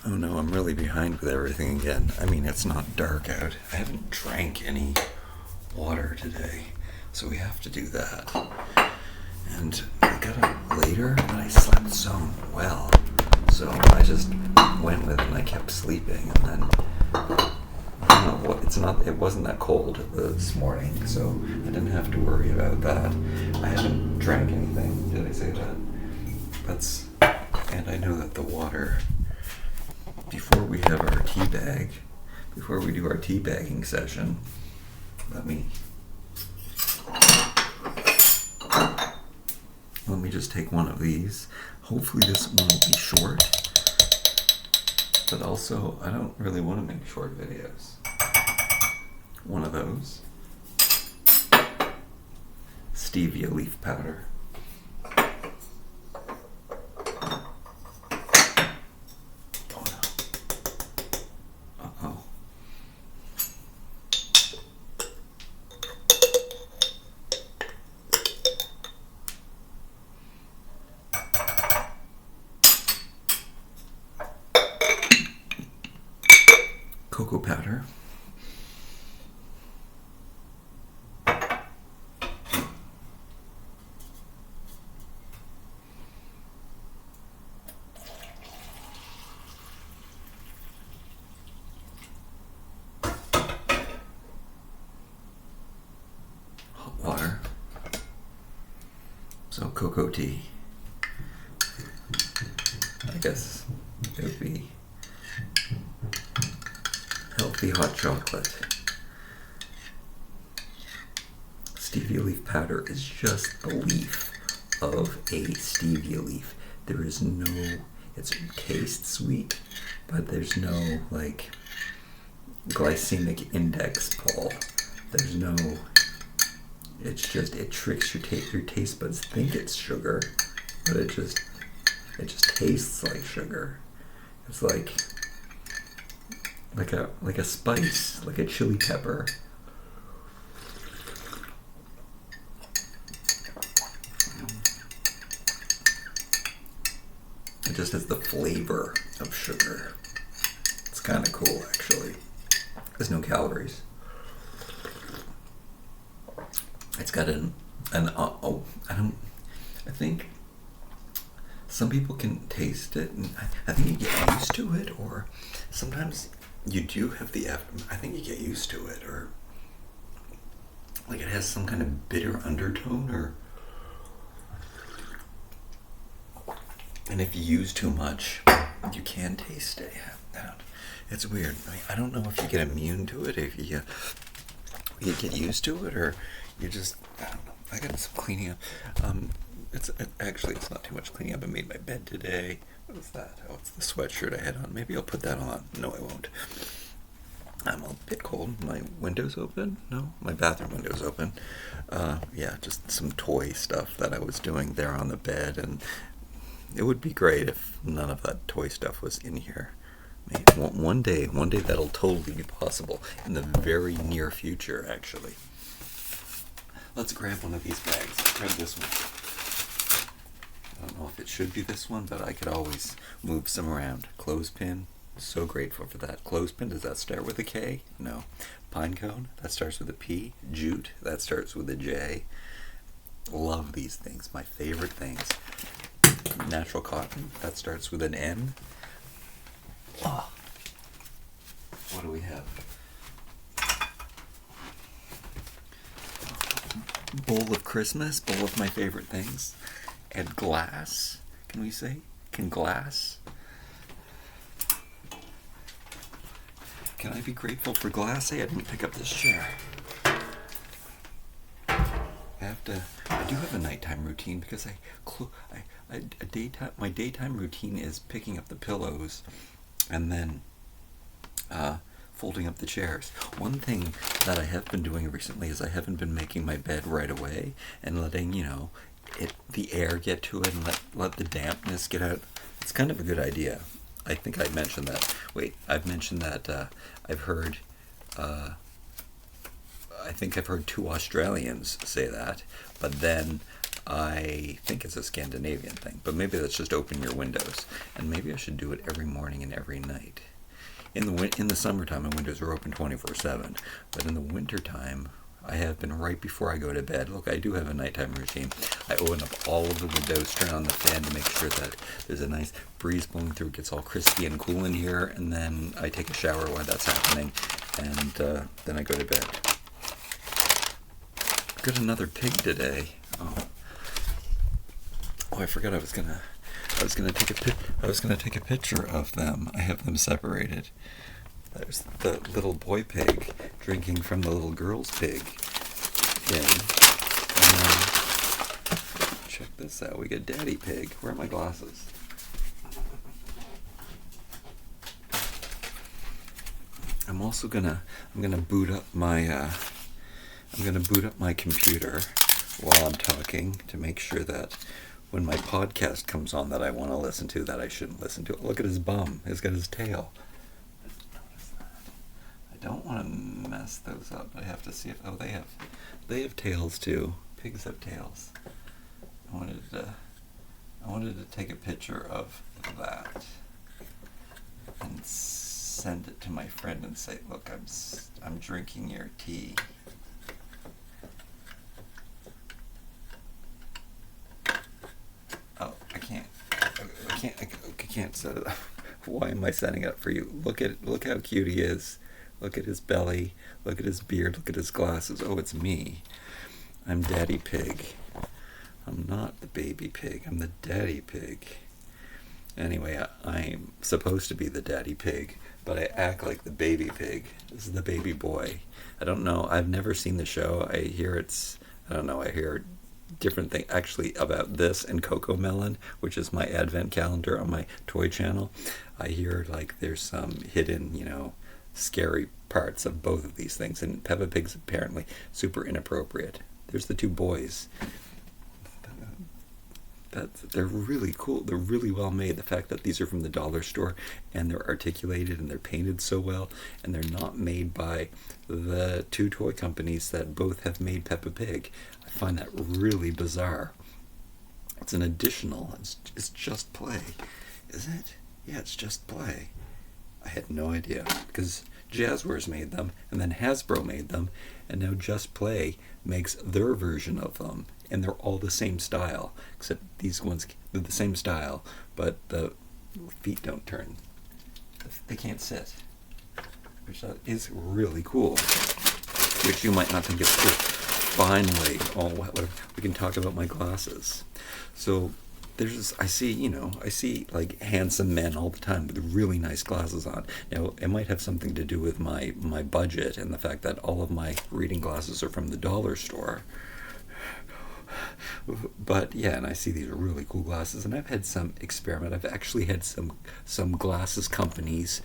Oh no, I'm really behind with everything again. I mean, it's not dark out. I haven't drank any water today, so we have to do that. And I got up later and I slept so well. So I just went with it and I kept sleeping, and then I don't know, it wasn't that cold this morning, so I didn't have to worry about that. I haven't drank anything. Did I say that? And I know that the water, before we do our tea bagging session, let me just take one of these. Hopefully this one will be short, but also I don't really want to make short videos. One of those. Stevia leaf powder. Cocoa powder. Hot water. So cocoa tea. I guess it would be healthy hot chocolate. Stevia leaf powder is just the leaf of a stevia leaf. It tastes sweet, but there's no like glycemic index, Paul. It tricks your taste buds think it's sugar, but it just tastes like sugar. It's like a spice, like a chili pepper. It just has the flavor of sugar. It's kind of cool, actually. There's no calories. It's got I think some people can taste it, and I think you get used to it, or sometimes you do have I think you get used to it, or like it has some kind of bitter undertone, and if you use too much, you can taste it. Yeah, it's weird. I don't know if you get immune to it, if you get used to it, or you just, I don't know. I got some cleaning up. It's not too much cleaning up. I made my bed today. What was that? Oh, it's the sweatshirt I had on. Maybe I'll put that on. No, I won't. I'm a bit cold. My window's open? No, my bathroom window's open. Yeah, just some toy stuff that I was doing there on the bed, and it would be great if none of that toy stuff was in here. Maybe one day that'll totally be possible in the very near future, actually. Let's grab one of these bags. Let's grab this one. I don't know if it should be this one, but I could always move some around. Clothespin. So grateful for that. Clothespin, does that start with a K? No. Pine cone, that starts with a P. Jute, that starts with a J. Love these things. My favorite things. Natural cotton, that starts with an N. Oh. What do we have? Bowl of Christmas, bowl of my favorite things. And glass, can we say? Can glass? Can I be grateful for glass? Hey, I didn't pick up this chair. I do have a nighttime routine because my daytime routine is picking up the pillows and then folding up the chairs. One thing that I have been doing recently is I haven't been making my bed right away and letting, the air get to it and let the dampness get out. It's kind of a good idea. I think I mentioned that. Wait, I've mentioned that I've heard I think I've heard 2 Australians say that, but then I think it's a Scandinavian thing, but maybe that's just open your windows. And maybe I should do it every morning and every night. In the summertime, my windows are open 24/7, but in the wintertime, I have been right before I go to bed. Look, I do have a nighttime routine. I open up all of the windows, turn on the fan to make sure that there's a nice breeze blowing through, it gets all crispy and cool in here, and then I take a shower while that's happening, and then I go to bed. Got another pig today. Oh, I forgot I was gonna take a picture of them. I have them separated. There's the little boy pig drinking from the little girl's pig thing. And then, check this out. We got Daddy Pig. Where are my glasses? I'm gonna boot up my computer while I'm talking to make sure that when my podcast comes on that I want to listen to, that I shouldn't listen to it. Look at his bum. He's got his tail. Notice that. I don't want to mess those up. I have to see if they have tails too. Pigs have tails. I wanted to take a picture of that and send it to my friend and say, look, I'm drinking your tea. Oh, I can't set it up. Why am I setting it up for you? Look how cute he is. Look at his belly. Look at his beard. Look at his glasses. Oh, it's me. I'm Daddy Pig. I'm not the baby pig. I'm the Daddy Pig. Anyway, I'm supposed to be the Daddy Pig, but I act like the baby pig. This is the baby boy. I don't know. I've never seen the show. I hear different thing actually about this and Coco Melon, which is my advent calendar on my toy channel. I hear like there's some hidden, scary parts of both of these things, and Peppa Pig's apparently super inappropriate. There's the two boys. They're really cool. They're really well made. The fact that these are from the dollar store and they're articulated and they're painted so well, and they're not made by the two toy companies that both have made Peppa Pig. I find that really bizarre. It's an additional. It's Just Play. Is it? Yeah, it's Just Play. I had no idea, because Jazzwares made them, and then Hasbro made them, and now Just Play makes their version of them. And they're all the same style, except these ones, they're the same style, but the feet don't turn. They can't sit, which is really cool, which you might not think is cool. Finally, we can talk about my glasses. So I see like handsome men all the time with really nice glasses on. Now, it might have something to do with my budget and the fact that all of my reading glasses are from the dollar store. But yeah, and I see these really cool glasses, and I've had some experiment. I've actually had some glasses companies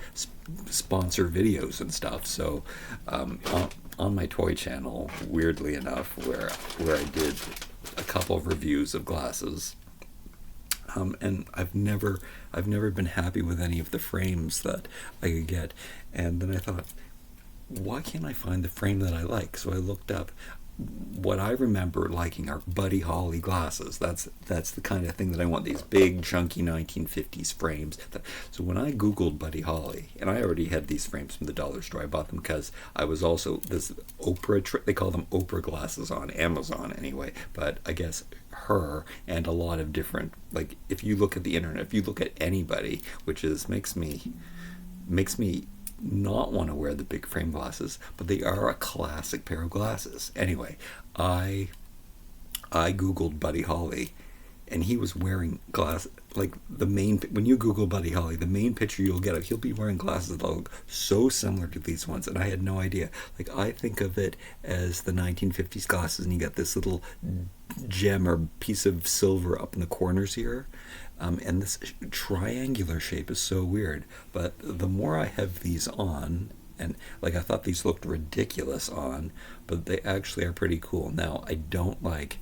sponsor videos and stuff. So on my toy channel, weirdly enough, where I did a couple of reviews of glasses, and I've never been happy with any of the frames that I could get. And then I thought, why can't I find the frame that I like? So I looked up. What I remember liking are Buddy Holly glasses. That's the kind of thing that I want, these big, chunky 1950s frames. So when I Googled Buddy Holly, and I already had these frames from the dollar store, I bought them because I was also, this Oprah, they call them Oprah glasses on Amazon anyway, but I guess her and a lot of different, like, if you look at the internet, if you look at anybody, which makes me not want to wear the big frame glasses, but they are a classic pair of glasses. Anyway, I Googled Buddy Holly, and he was wearing glasses, like when you Google Buddy Holly, the main picture you'll get of, he'll be wearing glasses that look so similar to these ones, and I had no idea. Like, I think of it as the 1950s glasses, and you got this little gem or piece of silver up in the corners here. And this triangular shape is so weird, but the more I have these on, and like, I thought these looked ridiculous on, but they actually are pretty cool. Now, I don't like,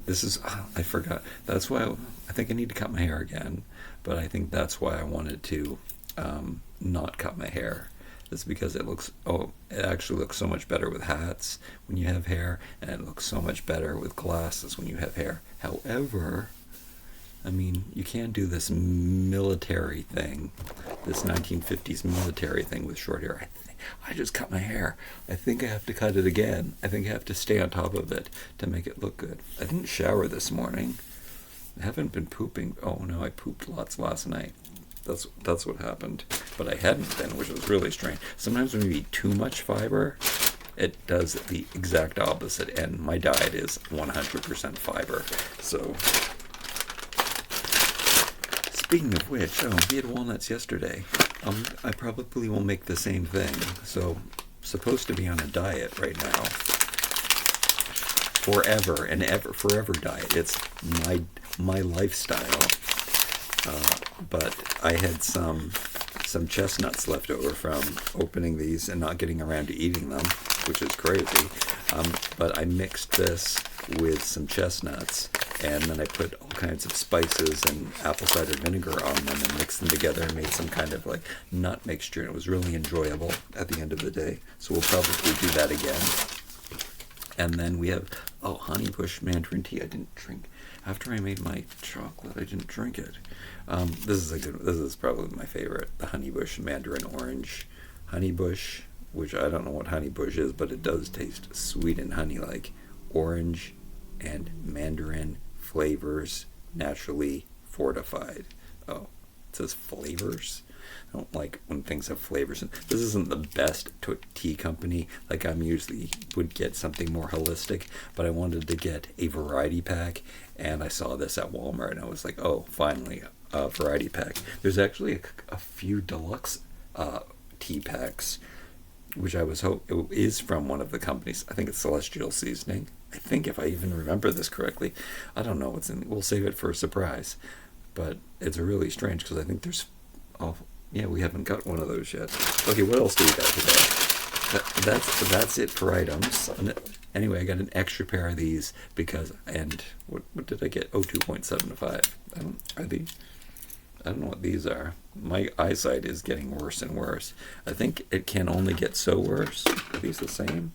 I forgot, that's why I think I need to cut my hair again, but I think that's why I wanted to not cut my hair. is because it actually looks so much better with hats when you have hair, and it looks so much better with glasses when you have hair. However, I mean, you can't do this military thing, this 1950s military thing with short hair. I just cut my hair. I think I have to cut it again. I think I have to stay on top of it to make it look good. I didn't shower this morning. I haven't been pooping. Oh no, I pooped lots last night. That's what happened. But I hadn't been, which was really strange. Sometimes when you eat too much fiber, it does the exact opposite, and my diet is 100% fiber. So, speaking of which, we had walnuts yesterday. I probably will make the same thing. So, supposed to be on a diet right now. Forever diet. It's my lifestyle. But I had some chestnuts left over from opening these and not getting around to eating them, which is crazy. But I mixed this with some chestnuts, and then I put all kinds of spices and apple cider vinegar on them and mixed them together and made some kind of like nut mixture. And it was really enjoyable at the end of the day. So we'll probably do that again. And then we have, honeybush mandarin tea. I didn't drink. After I made my chocolate, I didn't drink it. This is probably my favorite. The honeybush mandarin orange. Honeybush, which I don't know what honeybush is, but it does taste sweet and honey-like. Orange and mandarin flavors naturally fortified. Oh, it says flavors? I don't like when things have flavors. This isn't the best tea company. Like, I'm usually would get something more holistic, but I wanted to get a variety pack, and I saw this at Walmart, and I was like, oh, finally, a variety pack. There's actually a few deluxe tea packs, which I was it is from one of the companies. I think it's Celestial Seasoning. I think, if I even remember this correctly. I don't know what's in. We'll save it for a surprise. But it's really strange because I think there's. Oh, yeah, we haven't got one of those yet. Okay, what else do we got today? That's it for items. Anyway, I got an extra pair of these because, and what did I get? Oh, 2.75. I don't know what these are. My eyesight is getting worse and worse. I think it can only get so worse. Are these the same?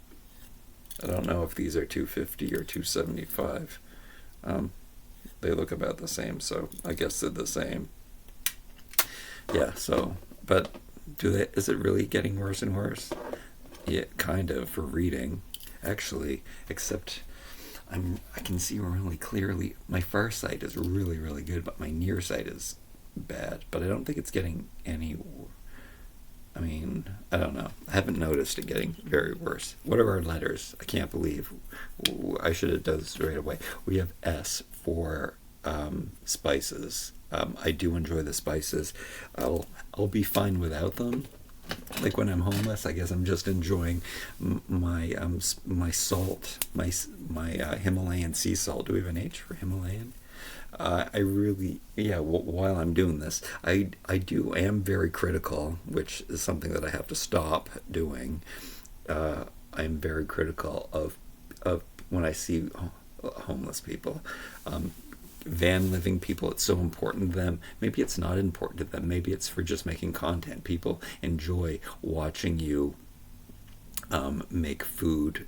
I don't know if these are 250 or 275. They look about the same, so I guess they're the same. Yeah, so, but is it really getting worse and worse? Yeah, kind of, for reading. Actually, except I can see really clearly. My far sight is really, really good, but my near sight is bad. But I don't think it's getting any. I mean, I don't know. I haven't noticed it getting very worse. What are our letters? I can't believe. I should have done this right away. We have S for spices. I do enjoy the spices. I'll be fine without them. Like when I'm homeless, I guess I'm just enjoying my salt, my Himalayan sea salt. Do we have an H for Himalayan? While I'm doing this, I am very critical, which is something that I have to stop doing. I'm very critical of when I see homeless people. Van living people, it's so important to them. Maybe it's not important to them. Maybe it's for just making content. People enjoy watching you make food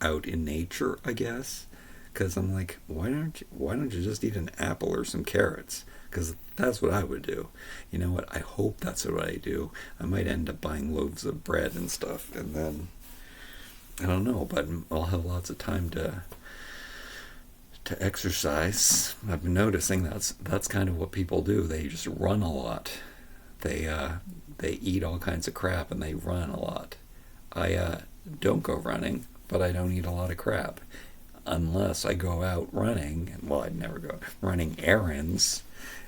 out in nature, I guess. Because I'm like, why don't you just eat an apple or some carrots? Because that's what I would do. You know what? I hope that's what I do. I might end up buying loaves of bread and stuff, and then I don't know, but I'll have lots of time to exercise. I've been noticing that's kind of what people do. They just run a lot. They eat all kinds of crap and they run a lot. I don't go running, but I don't eat a lot of crap unless I go out running. Well, I'd never go running errands,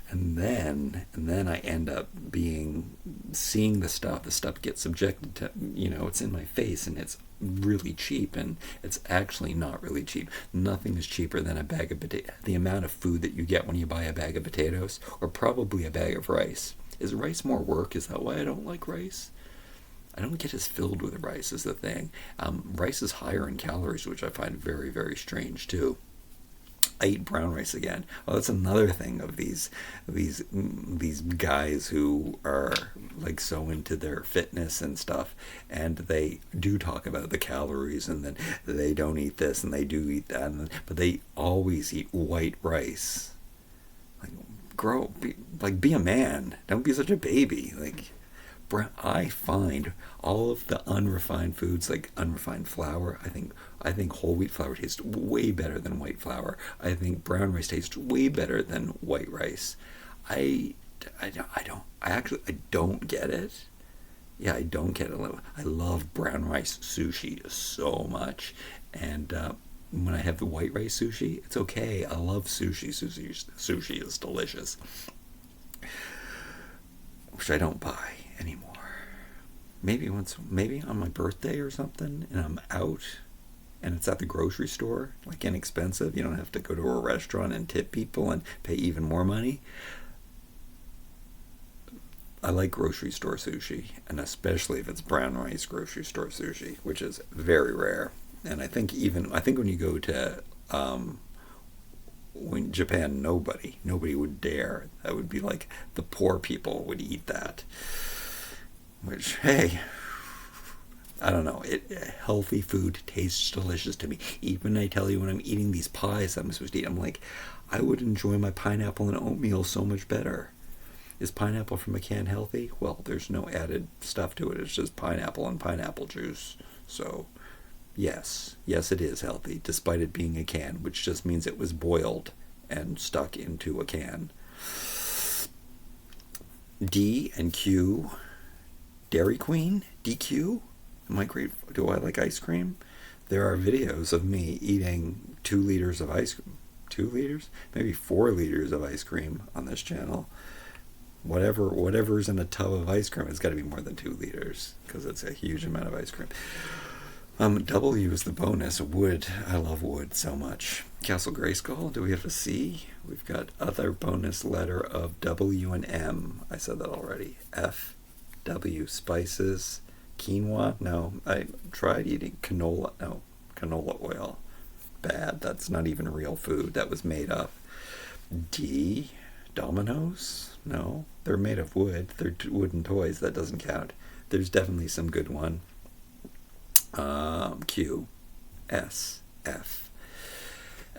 and then I end up seeing the stuff gets subjected to, it's in my face, and it's really cheap, and it's actually not really cheap. Nothing is cheaper than a bag of potatoes. The amount of food that you get when you buy a bag of potatoes, or probably a bag of rice. Is rice more work? Is that why I don't like rice? I don't get as filled with rice, is the thing. Rice is higher in calories, which I find very, very strange too. I eat brown rice again. Well, that's another thing of these guys who are like so into their fitness and stuff, and they do talk about the calories, and then they don't eat this and they do eat that, but they always eat white rice. Like, be a man. Don't be such a baby. Like, I find all of the unrefined foods, like unrefined flour, I think whole wheat flour tastes way better than white flour. I think brown rice tastes way better than white rice. I don't get it. Yeah, I don't get it. I love brown rice sushi so much, and when I have the white rice sushi, it's okay. I love sushi. Sushi is delicious, which I don't buy anymore. Maybe on my birthday or something, and I'm out, and it's at the grocery store, like inexpensive. You don't have to go to a restaurant and tip people and pay even more money. I like grocery store sushi, and especially if it's brown rice grocery store sushi, which is very rare. And I think when you go to when Japan, nobody would dare. That would be like the poor people would eat that. Which, hey, I don't know. Healthy food tastes delicious to me. Even I tell you when I'm eating these pies I'm supposed to eat, I'm like, I would enjoy my pineapple and oatmeal so much better. Is pineapple from a can healthy? Well, there's no added stuff to it. It's just pineapple and pineapple juice. So, yes, it is healthy, despite it being a can, which just means it was boiled and stuck into a can. D and Q, Dairy Queen, DQ. Am I grateful? Do I like ice cream? There are videos of me eating 2 liters of ice cream. 2 liters? Maybe 4 liters of ice cream on this channel. Whatever's in a tub of ice cream, it's got to be more than 2 liters, because it's a huge amount of ice cream. W is the bonus. Wood. I love wood so much. Castle Grayskull. Do we have a C? We've got other bonus letter of W and M. I said that already. F, W. Spices. Quinoa. No. I tried eating canola. No. Canola oil. Bad. That's not even real food. That was made up. D. Dominoes. No. They're made of wood. They're wooden toys. That doesn't count. There's definitely some good one. Q, S, F.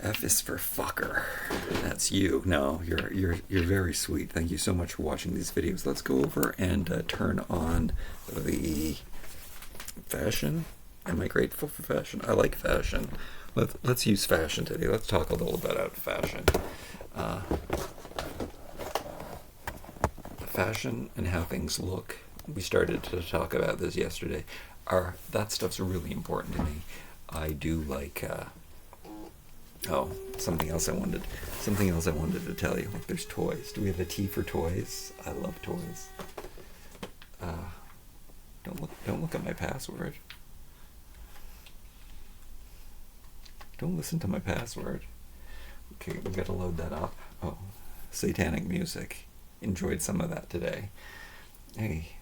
F is for fucker. That's you. No, you're very sweet. Thank you so much for watching these videos. Let's go over and turn on the fashion. Am I grateful for fashion? I like fashion. Let's use fashion today. Let's talk a little bit about fashion. Fashion and how things look. We started to talk about this yesterday. That stuff's really important to me. I do like something else I wanted to tell you. Like, there's toys. Do we have a T for toys? I love toys. Don't look at my password. Don't listen to my password. Okay, we gotta load that up. Oh, satanic music. Enjoyed some of that today. Hey,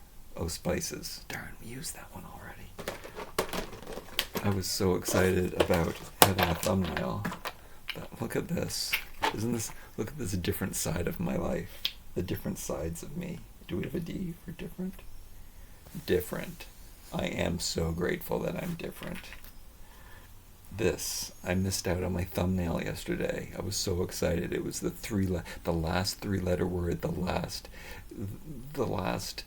spices. Darn, we used that one already. I was so excited about having a thumbnail. But look at this. Look at this different side of my life. The different sides of me. Do we have a D for different? Different. I am so grateful that I'm different. I missed out on my thumbnail yesterday. I was so excited. It was the last 3-letter word, the last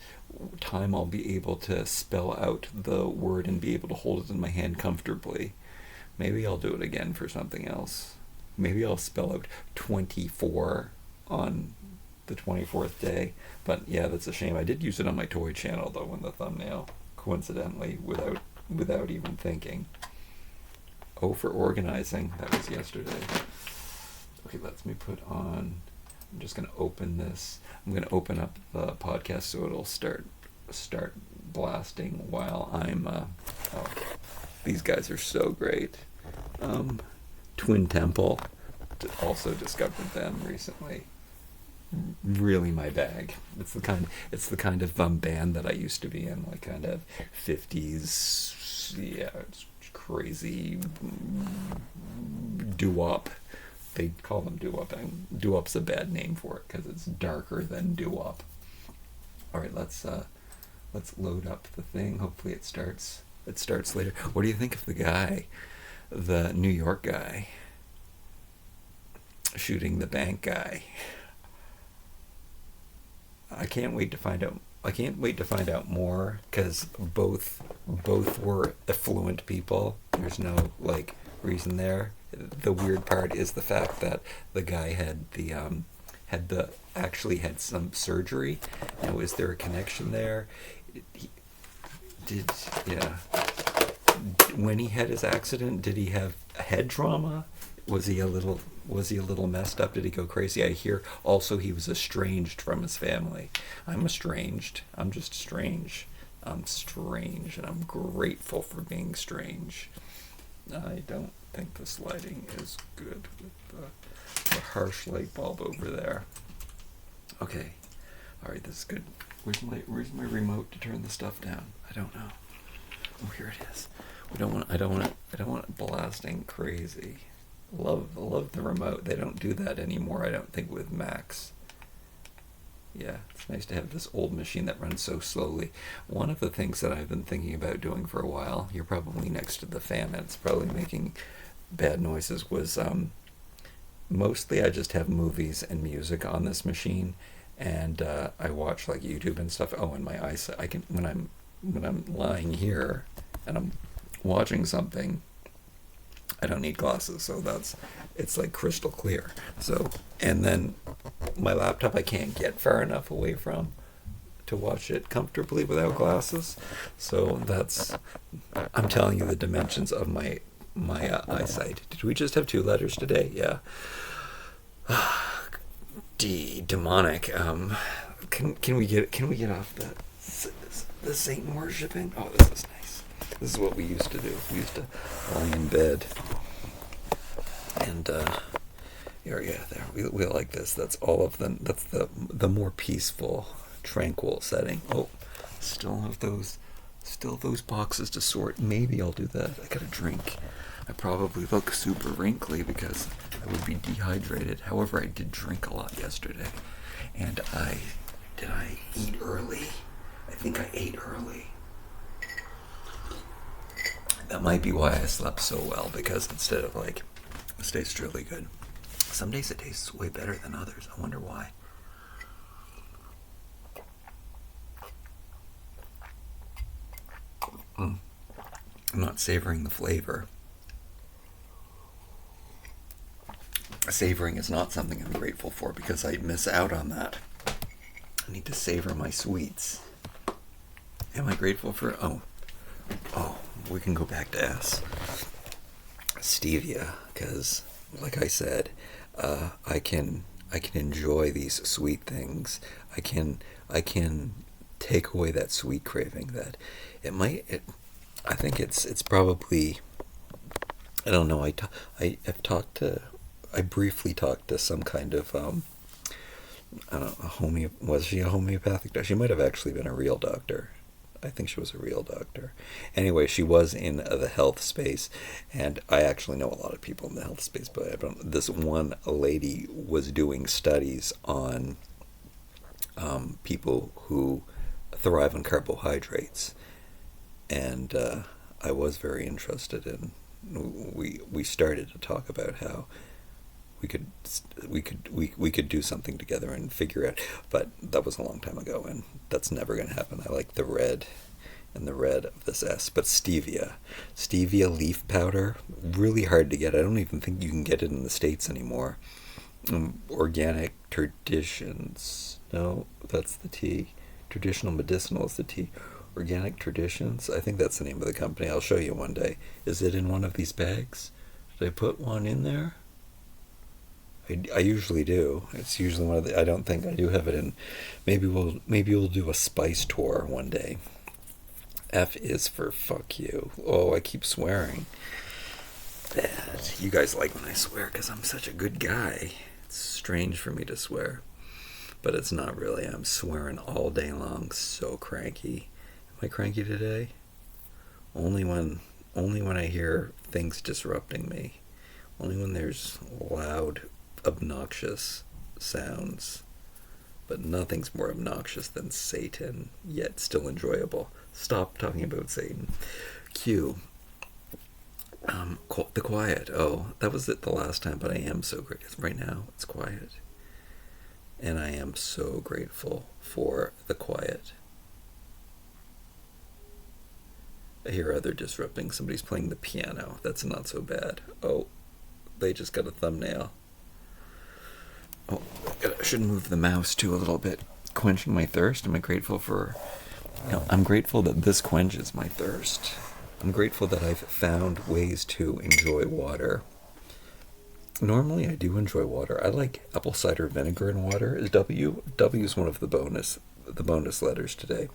time I'll be able to spell out the word and be able to hold it in my hand comfortably. Maybe I'll do it again for something else. Maybe I'll spell out 24 on the 24th day. But yeah, that's a shame. I did use it on my toy channel though in the thumbnail, coincidentally, without even thinking. O for organizing. That was yesterday. Okay, let me put on. I'm just going to open this. I'm going to open up the podcast so it'll start blasting while I'm. These guys are so great. Twin Temple. Also discovered them recently. Really my bag. It's the kind of band that I used to be in, like kind of 50s. Yeah, it's crazy doo-wop they call them doo-wop, and doo-wop's a bad name for it because it's darker than doo-wop. All right, let's load up the thing. Hopefully it starts later. What do you think of the New York guy shooting the bank guy? I can't wait to find out more, because both were affluent people. There's no like reason there. The weird part is the fact that the guy actually had some surgery. And was there a connection there? When he had his accident, did he have head trauma? Was he a little messed up? Did he go crazy? I hear also he was estranged from his family. I'm estranged. I'm just strange. I'm strange, and I'm grateful for being strange. I don't think this lighting is good with the harsh light bulb over there. Okay. All right, this is good. Where's my remote to turn the stuff down? I don't know. Oh, here it is. I don't want it blasting crazy. Love the remote. They don't do that anymore, I don't think, with Macs. Yeah, it's nice to have this old machine that runs so slowly. One of the things that I've been thinking about doing for a while, you're probably next to the fan and it's probably making bad noises, was mostly I just have movies and music on this machine, and I watch like YouTube and stuff. Oh, and my eyesight, I can, when I'm lying here and I'm watching something, I don't need glasses, so it's like crystal clear. So, and then my laptop I can't get far enough away from to watch it comfortably without glasses. So I'm telling you the dimensions of my eyesight. Did we just have 2 letters today? Yeah. Demonic. Can we get off the Satan worshiping? Oh, this is nice. This is what we used to do. We used to lie in bed and there. We like this. That's all of them. That's the more peaceful, tranquil setting. Oh, still have those boxes to sort. Maybe I'll do that. I got a drink. I probably look super wrinkly because I would be dehydrated. However, I did drink a lot yesterday, and did I eat early? I think I ate early. That might be why I slept so well, because instead of like, this tastes really good. Some days it tastes way better than others. I wonder why. I'm not savoring the flavor. Savoring is not something I'm grateful for because I miss out on that. I need to savor my sweets. Am I grateful for? Oh, we can go back to stevia, because, like I said, I can enjoy these sweet things. I can take away that sweet craving that I think it's probably, I don't know. I briefly talked to some kind of I don't know, was she a homeopathic doctor? She might have actually been a real doctor. I think she was a real doctor. Anyway, she was in the health space, and I actually know a lot of people in the health space, but this one lady was doing studies on people who thrive on carbohydrates, and I was very interested in. We started to talk about how we could do something together and figure out, but that was a long time ago, and that's never going to happen. I like the red of this S, but stevia leaf powder, really hard to get. I don't even think you can get it in the States anymore. Organic traditions, no, that's the T. Traditional medicinal is the T. Organic traditions, I think that's the name of the company. I'll show you one day. Is it in one of these bags? Did I put one in there? I usually do. It's usually one of the. I don't think I do have it in. Maybe we'll do a spice tour one day. F is for fuck you. Oh, I keep swearing. Bad. You guys like when I swear because I'm such a good guy. It's strange for me to swear, but it's not really. I'm swearing all day long. So cranky. Am I cranky today? Only when I hear things disrupting me. Only when there's loud, obnoxious sounds. But nothing's more obnoxious than Satan, yet still enjoyable. Stop talking about Satan. Q. The quiet. Oh, that was it the last time, but I am so great. Right now, it's quiet. And I am so grateful for the quiet. I hear other disrupting. Somebody's playing the piano. That's not so bad. Oh, they just got a thumbnail. Oh, I should move the mouse too a little bit. Quenching my thirst. Am I grateful for... I'm grateful that this quenches my thirst. I'm grateful that I've found ways to enjoy water. Normally I do enjoy water. I like apple cider vinegar in water. Is W? W is one of the bonus letters today.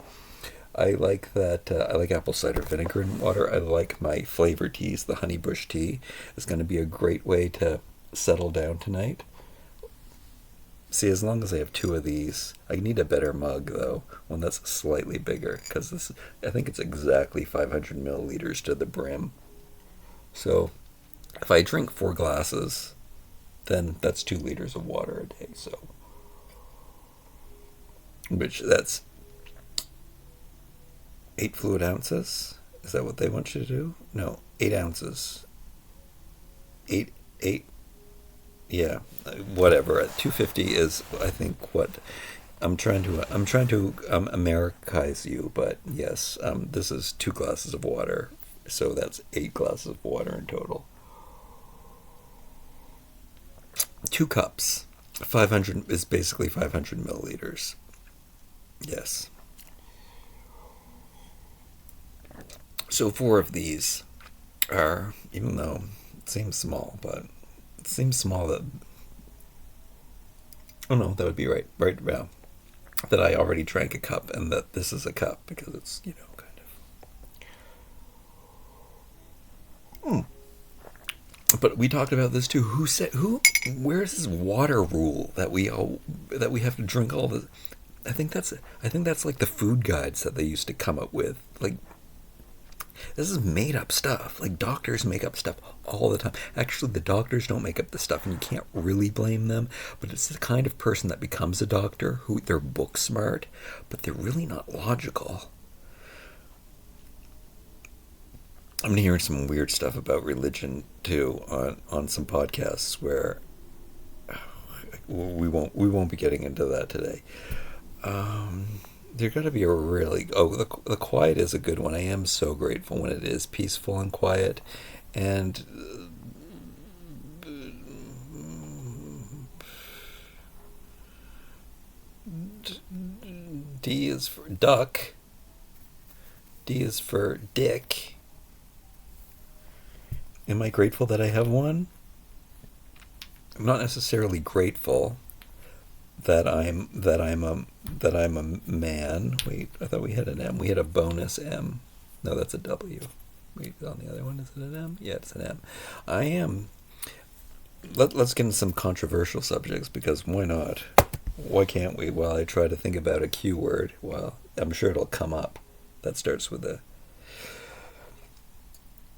I like that. I like apple cider vinegar in water. I like my flavored teas. The honeybush tea is going to be a great way to settle down tonight. See, as long as I have 2 of these, I need a better mug though, one that's slightly bigger, because this, I think it's exactly 500 milliliters to the brim. So, if I drink 4 glasses, then that's 2 liters of water a day. So, which that's 8 fluid ounces. Is that what they want you to do? No, 8 ounces. 8. Yeah, whatever. 250 is, I think, what I'm trying to Americanize you, but yes, this is 2 glasses of water, so that's 8 glasses of water in total. 2 cups, 500 is basically 500 milliliters. Yes. So 4 of these are, even though it seems small, but it seems small that, oh no, that would be right now, that I already drank a cup and that this is a cup, because it's, kind of. But we talked about this too. Where's this water rule that we have to drink all the, I think that's like the food guides that they used to come up with. Like, this is made up stuff. Like, doctors make up stuff all the time. Actually, the doctors don't make up the stuff, and you can't really blame them. But it's the kind of person that becomes a doctor who they're book smart, but they're really not logical. I'm hearing some weird stuff about religion too on some podcasts where we won't be getting into that today. There got to be a really... the quiet is a good one. I am so grateful when it is peaceful and quiet. And D is for duck. D is for dick. Am I grateful that I have one? I'm not necessarily grateful that I'm a man. Wait, I thought we had an M. We had a bonus M. No, that's a W. Wait, on the other one, is it an M? Yeah, it's an M. I am. Let's get into some controversial subjects, because why not? Why can't we? While I try to think about a Q word, well, I'm sure it'll come up. That starts with a...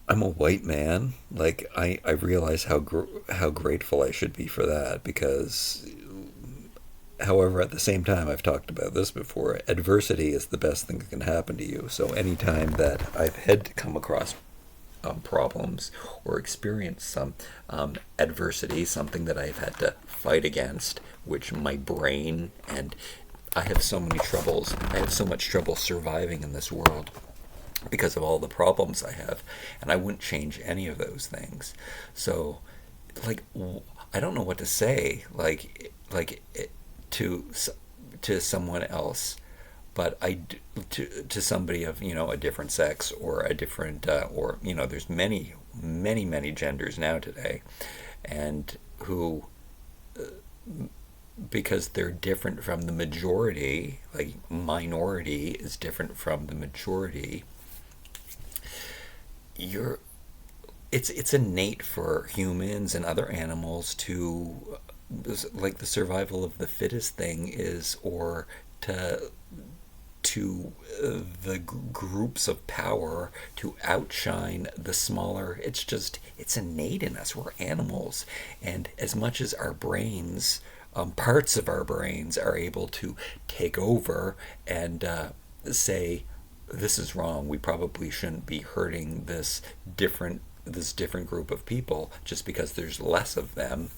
I'm a white man. Like, I realize how grateful I should be for that, because... However, at the same time, I've talked about this before, adversity is the best thing that can happen to you. So anytime that I've had to come across problems or experience some adversity, something that I've had to fight against, which my brain and I have so much trouble surviving in this world because of all the problems I have, and I wouldn't change any of those things. So, like, I don't know what to say, to someone else, but to somebody of a different sex or a different or there's many genders now today, and who because they're different from the majority, like minority is different from the majority. It's innate for humans and other animals to, like, the survival of the fittest thing is, or to to the groups of power to outshine the smaller. It's innate in us. We're animals. And as much as our brains, parts of our brains are able to take over and say, this is wrong, we probably shouldn't be hurting this different group of people just because there's less of them.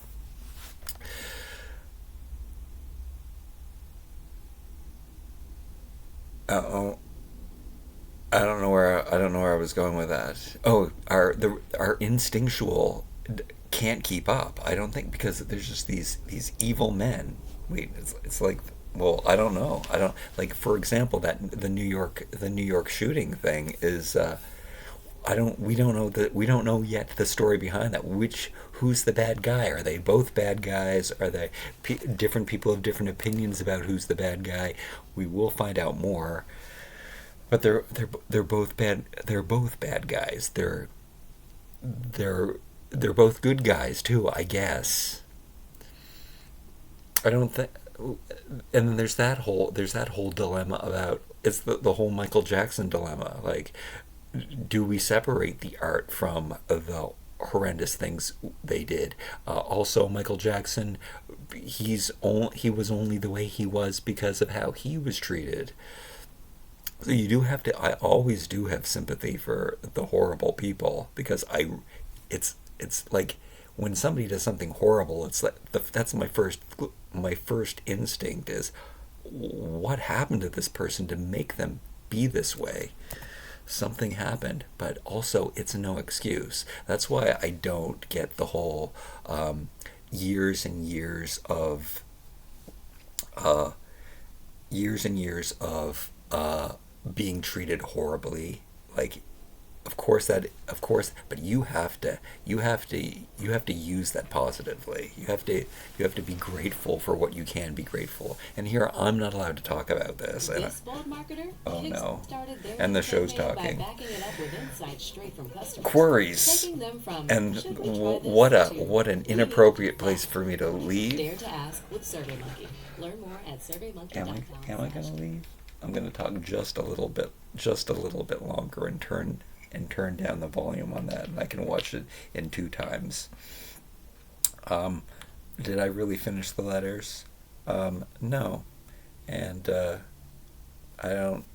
Oh, I don't know where I was going with that. Oh, our instinctual can't keep up. I don't think, because there's just these evil men. Wait, it's like, well, I don't know. I don't, like, for example, that the New York shooting thing is, I don't we don't know yet the story behind that. Who's the bad guy? Are they both bad guys? Are they different people have different opinions about who's the bad guy? We will find out more. But they're both bad. They're both bad guys. They're both good guys too, I guess. I don't think. And then there's that whole dilemma about, it's the whole Michael Jackson dilemma. Like, do we separate the art from the horrendous things they did? Also, Michael Jackson, he was only the way he was because of how he was treated. So you do have to. I always do have sympathy for the horrible people, because it's like, when somebody does something horrible, it's like that's my first instinct is, what happened to this person to make them be this way? Something happened, but also it's no excuse. That's why I don't get the whole years and years of uh, being treated horribly. Like, of course, but you have to use that positively. You have to be grateful for what you can be grateful. And here, I'm not allowed to talk about this. And oh no, and the show's talking. Queries. And what an inappropriate place for me to leave. Dare to ask with SurveyMonkey. Learn more at surveymonkey.com. Am I gonna leave? I'm gonna talk just a little bit longer, and turn down the volume on that, and I can watch it in 2 times. Did I really finish the letters? No, and I don't.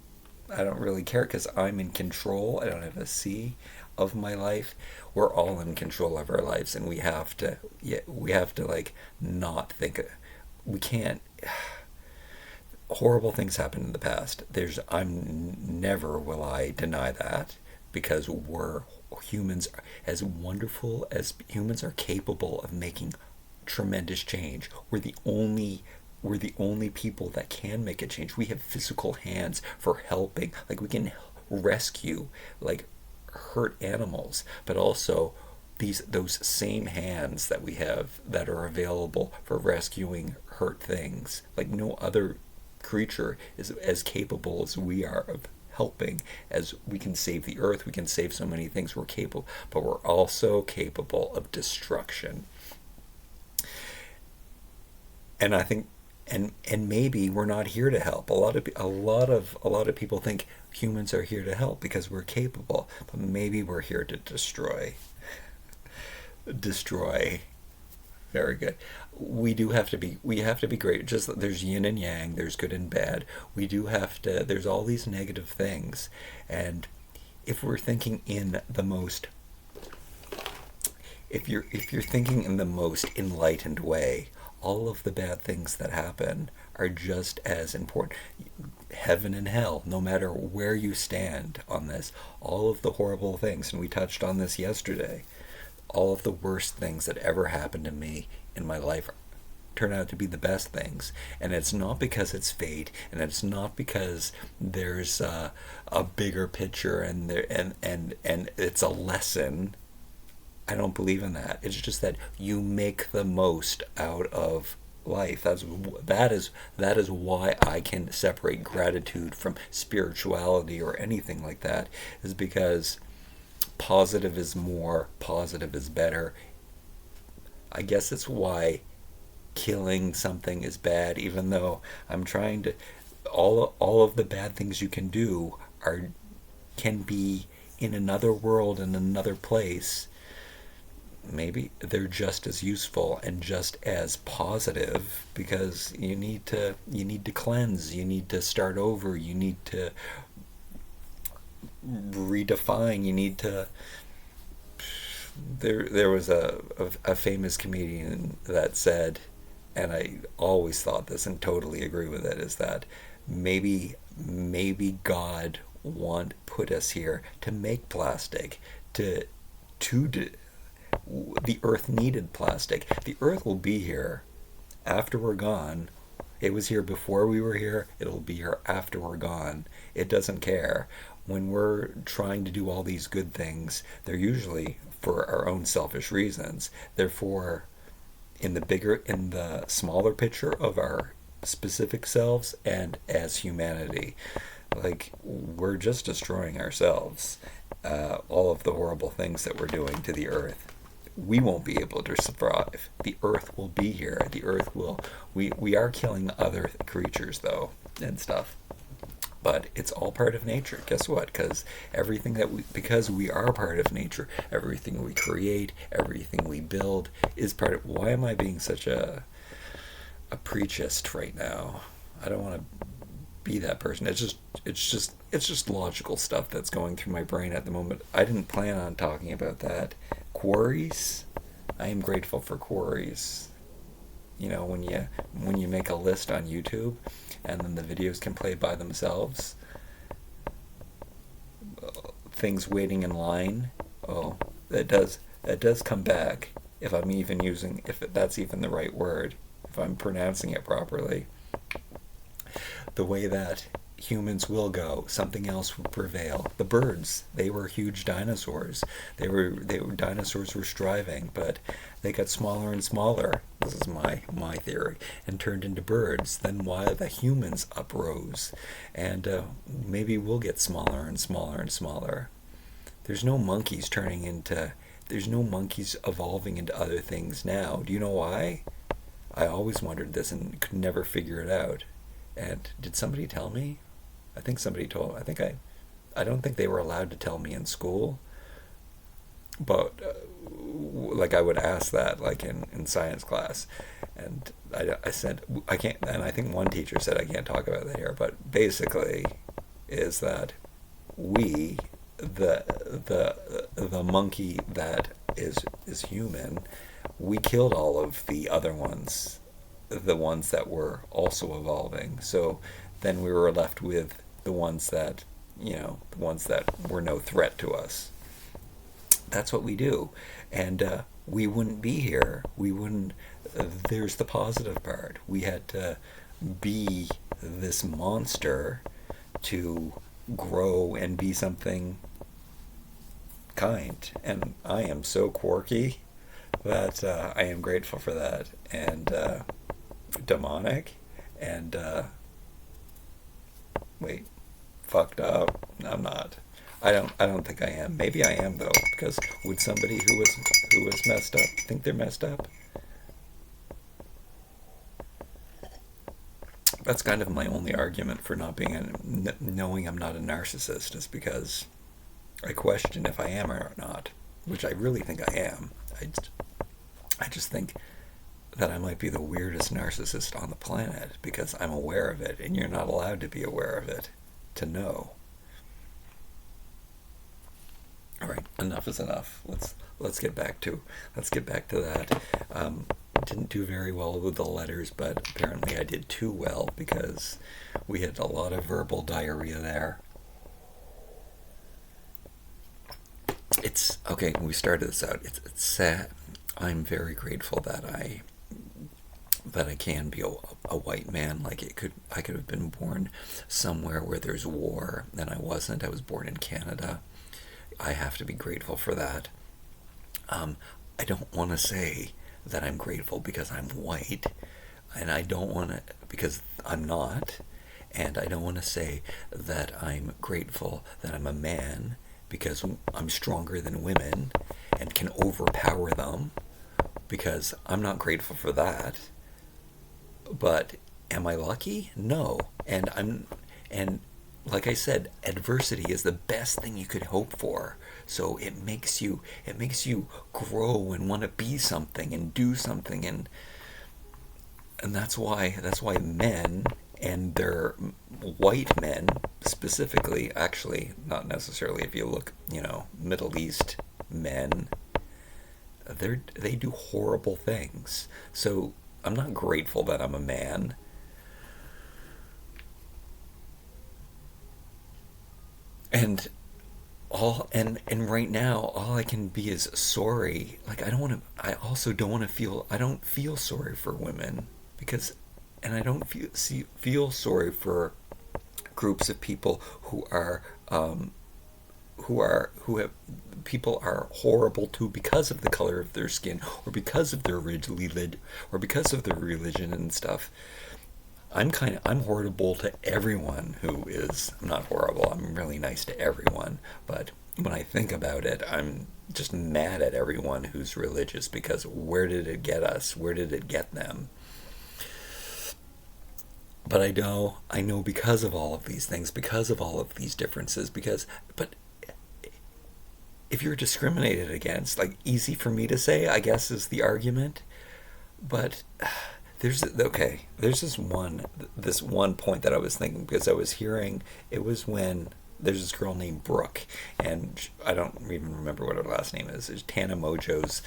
I don't really care, because I'm in control. I don't have a C of my life. We're all in control of our lives, and we have to. Yeah, we have to, like, not think. We can't. Horrible things happened in the past. I'm never will I deny that, because we're humans. As wonderful as humans are capable of making tremendous change, we're the only people that can make a change. We have physical hands for helping. Like, we can rescue, like, hurt animals, but also those same hands that we have that are available for rescuing hurt things. Like, no other creature is as capable as we are of helping. As we can save the earth, we can save so many things. We're capable, but we're also capable of destruction. And I think, and maybe we're not here to help. A lot of people think humans are here to help because we're capable, but maybe we're here to destroy. Very good. We have to be great. Just that there's yin and yang, there's good and bad. There's all these negative things. And if we're thinking in the most if you're thinking in the most enlightened way, all of the bad things that happen are just as important. Heaven and hell, no matter where you stand on this, all of the horrible things, and we touched on this yesterday, all of the worst things that ever happened to me in my life turn out to be the best things. And it's not because it's fate, and it's not because there's a bigger picture and it's a lesson. I don't believe in that. It's just that you make the most out of life. That is why I can separate gratitude from spirituality or anything like that, is because positive is more, positive is better. I guess it's why killing something is bad, even though I'm trying to all of the bad things you can do can be in another world, in another place. Maybe they're just as useful and just as positive, because you need to cleanse, you need to start over, you need to redefine, you need to. There was a famous comedian that said, and I always thought this and totally agree with it, is that maybe God put us here to make plastic, to the earth needed plastic. The earth will be here after we're gone. It was here before we were here. It'll be here after we're gone. It doesn't care. When we're trying to do all these good things, they're usually for our own selfish reasons. Therefore, in the smaller picture of our specific selves and as humanity, like, we're just destroying ourselves. All of the horrible things that we're doing to the earth, we won't be able to survive. The earth will be here. The earth will. We are killing other creatures though and stuff, but it's all part of nature. Guess what? Because we are part of nature, everything we create, everything we build is part of. Why am I being such a preachist right now? I don't want to be that person. It's just logical stuff that's going through my brain at the moment. I didn't plan on talking about that. Quarries. I am grateful for quarries. You know, when you make a list on YouTube and then the videos can play by themselves. Things waiting in line. Oh, that does come back, if that's even the right word, if I'm pronouncing it properly. The way that humans will go, something else will prevail. The birds, they were huge dinosaurs. Dinosaurs were striving, but they got smaller and smaller. This is my theory, and turned into birds. Then why the humans uprose, and maybe we'll get smaller and smaller and smaller. There's no monkeys evolving into other things now. Do you know why? I always wondered this and could never figure it out. And did somebody tell me? I think somebody told. I don't think they were allowed to tell me in school. But like, I would ask that, like, in science class, and I said I can't. And I think one teacher said I can't talk about that here. But basically, is that the monkey that is human, we killed all of the other ones, the ones that were also evolving. So then we were left with the ones that were no threat to us. That's what we do. And we wouldn't be here. There's the positive part. We had to be this monster to grow and be something kind. And I am so quirky that I am grateful for that. And demonic and fucked up. I'm not. I don't think I am. Maybe I am though, because would somebody who was messed up think they're messed up? That's kind of my only argument for not being knowing I'm not a narcissist, is because I question if I am or not, which I really think I am. I just think that I might be the weirdest narcissist on the planet because I'm aware of it, and you're not allowed to be aware of it to know. All right, enough is enough. Let's get back to that. Didn't do very well with the letters, but apparently I did too well because we had a lot of verbal diarrhea there. It's okay. When we started this out, it's sad. I'm very grateful that I can be a white man. Like, I could have been born somewhere where there's war, and I wasn't. I was born in Canada. I have to be grateful for that. I don't want to say that I'm grateful because I'm white, and I don't want to, because I'm not, and I don't want to say that I'm grateful that I'm a man because I'm stronger than women and can overpower them, because I'm not grateful for that. But Am I lucky? No. And like I said, adversity is the best thing you could hope for. So it makes you grow and want to be something and do something, and that's why men, and they're white men specifically, actually not necessarily, if you look, Middle East men, they do horrible things. So I'm not grateful that I'm a man. And and right now all I can be is sorry. Like, I also don't want to feel, I don't feel sorry for women, because, and I don't feel sorry for groups of people who have, people are horrible to because of the color of their skin, or because of their religion, or because of their religion and stuff. I'm horrible to everyone who is, I'm not horrible, I'm really nice to everyone, but when I think about it, I'm just mad at everyone who's religious, because where did it get us? Where did it get them? But I know because of all of these things, because of all of these differences, but if you're discriminated against, like, easy for me to say, I guess, is the argument. But there's this one point that I was thinking, because I was hearing, it was when there's this girl named Brooke, and I don't even remember what her last name is. It's Tana Mojo's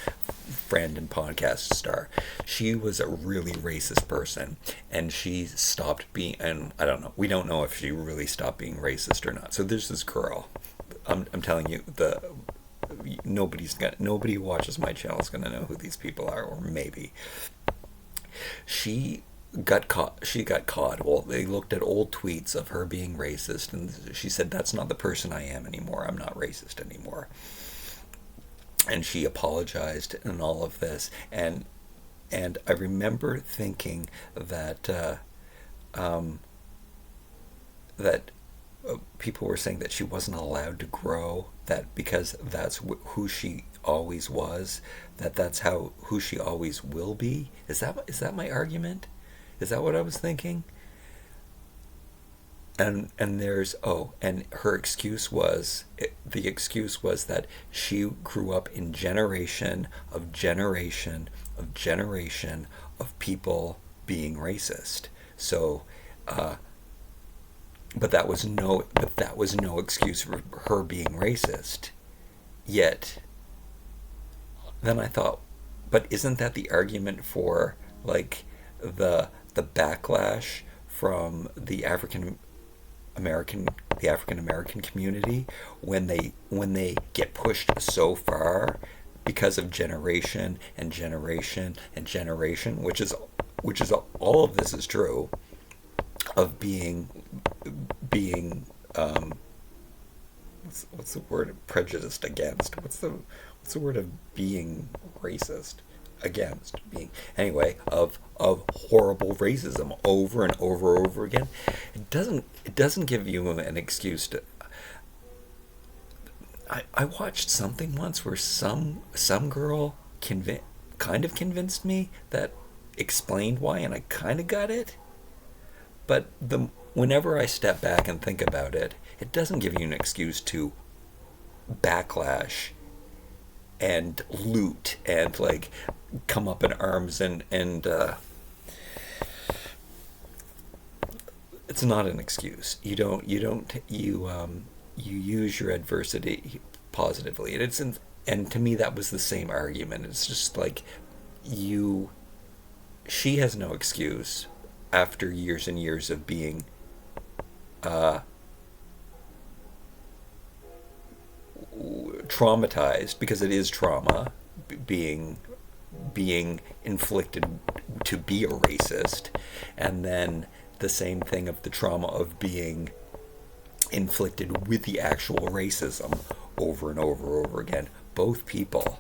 friend and podcast star. She was a really racist person, and she stopped being, and I don't know, we don't know if she really stopped being racist or not. So there's this girl. I'm telling you, nobody who watches my channel is gonna know who these people are, or maybe. She got caught. She got caught. Well, they looked at old tweets of her being racist, and she said, "That's not the person I am anymore. I'm not racist anymore." And she apologized and all of this, and I remember thinking that that people were saying that she wasn't allowed to grow, that because that's who she always was, that's how who she always will be. Is that my argument? Is that what I was thinking? And there's, and her excuse was, the excuse was that she grew up in generation of people being racist. So but that was no excuse for her being racist. Yet then I thought, but isn't that the argument for, like, the backlash from American the African American community, when they get pushed so far because of generation and generation and generation, which is all of this is true, of being what's the word, prejudiced against, what's the word of being racist against, being, anyway, of horrible racism over and over again. It doesn't give you an excuse to. I watched something once where some girl kind of convinced me, that explained why, and I kind of got it. But whenever I step back and think about it, it doesn't give you an excuse to backlash and loot and, like, come up in arms, and it's not an excuse. You use your adversity positively, and to me that was the same argument. It's just like, she has no excuse after years and years of being traumatized, because it is trauma, being inflicted to be a racist, and then the same thing of the trauma of being inflicted with the actual racism over and over again. Both people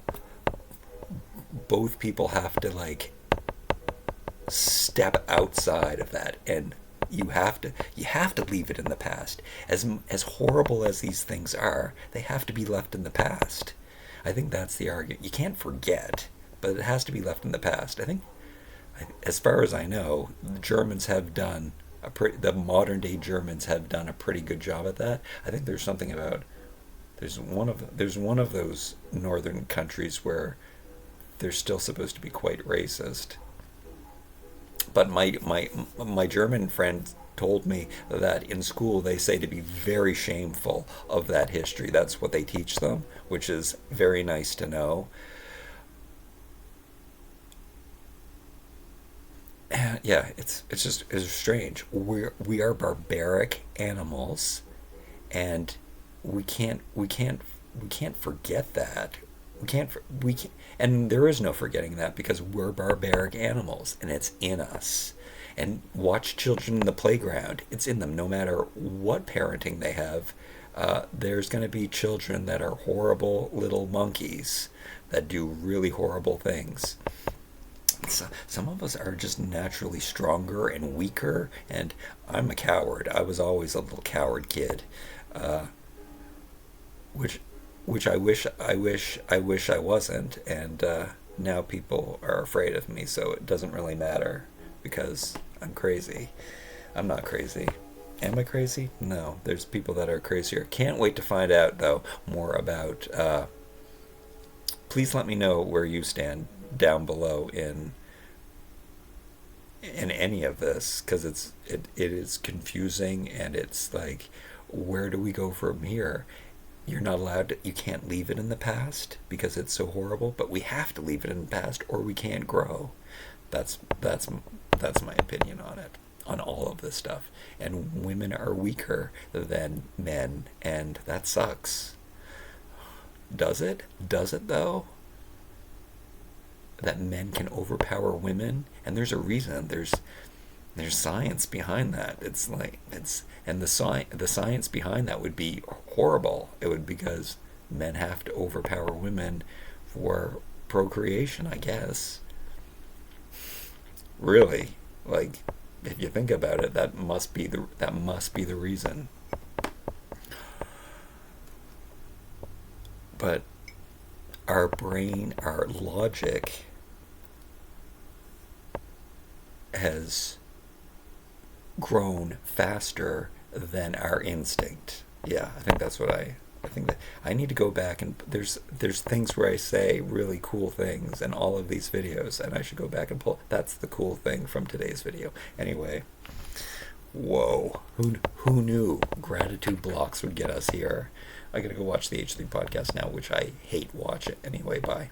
have to, like, step outside of that, and you have to leave it in the past. As horrible as these things are, they have to be left in the past. I think that's the argument. You can't forget, but it has to be left in the past. I as far as I know, the Germans have done the modern day Germans have done a pretty good job at that. I think there's something about there's one of those northern countries where they're still supposed to be quite racist. But my German friend told me that in school they say to be very shameful of that history. That's what they teach them, which is very nice to know. Yeah, it's strange. We are barbaric animals, and we can't forget that. We can't, and there is no forgetting that because we're barbaric animals, and it's in us. And watch children in the playground; it's in them. No matter what parenting they have, there's going to be children that are horrible little monkeys that do really horrible things. Some of us are just naturally stronger and weaker, and I'm a coward. I was always a little coward kid, uh, which which I wish I wasn't, and now people are afraid of me, so it doesn't really matter because I'm crazy. I'm not crazy. Am I crazy? No. There's people that are crazier. Can't wait to find out though more about. Please let me know where you stand down below in any of this because it is confusing and it's like where do we go from here? You're not allowed to, you can't leave it in the past because it's so horrible, but we have to leave it in the past or we can't grow. That's my opinion on it, on all of this stuff. And women are weaker than men, and that sucks. Does it? Does it though? That men can overpower women, and there's a reason. There's science behind that. It's like it's and the science behind that would be horrible. It would because men have to overpower women for procreation, I guess. Really, like if you think about it, that must be the reason. But our brain, our logic has grown faster than our instinct. Yeah, I think that's what I think that I need to go back and there's things where I say really cool things in all of these videos and I should go back and pull that's the cool thing from today's video. Anyway, whoa. Who knew gratitude blocks would get us here? I gotta go watch the H3 podcast now, which I hate watch it anyway. Bye.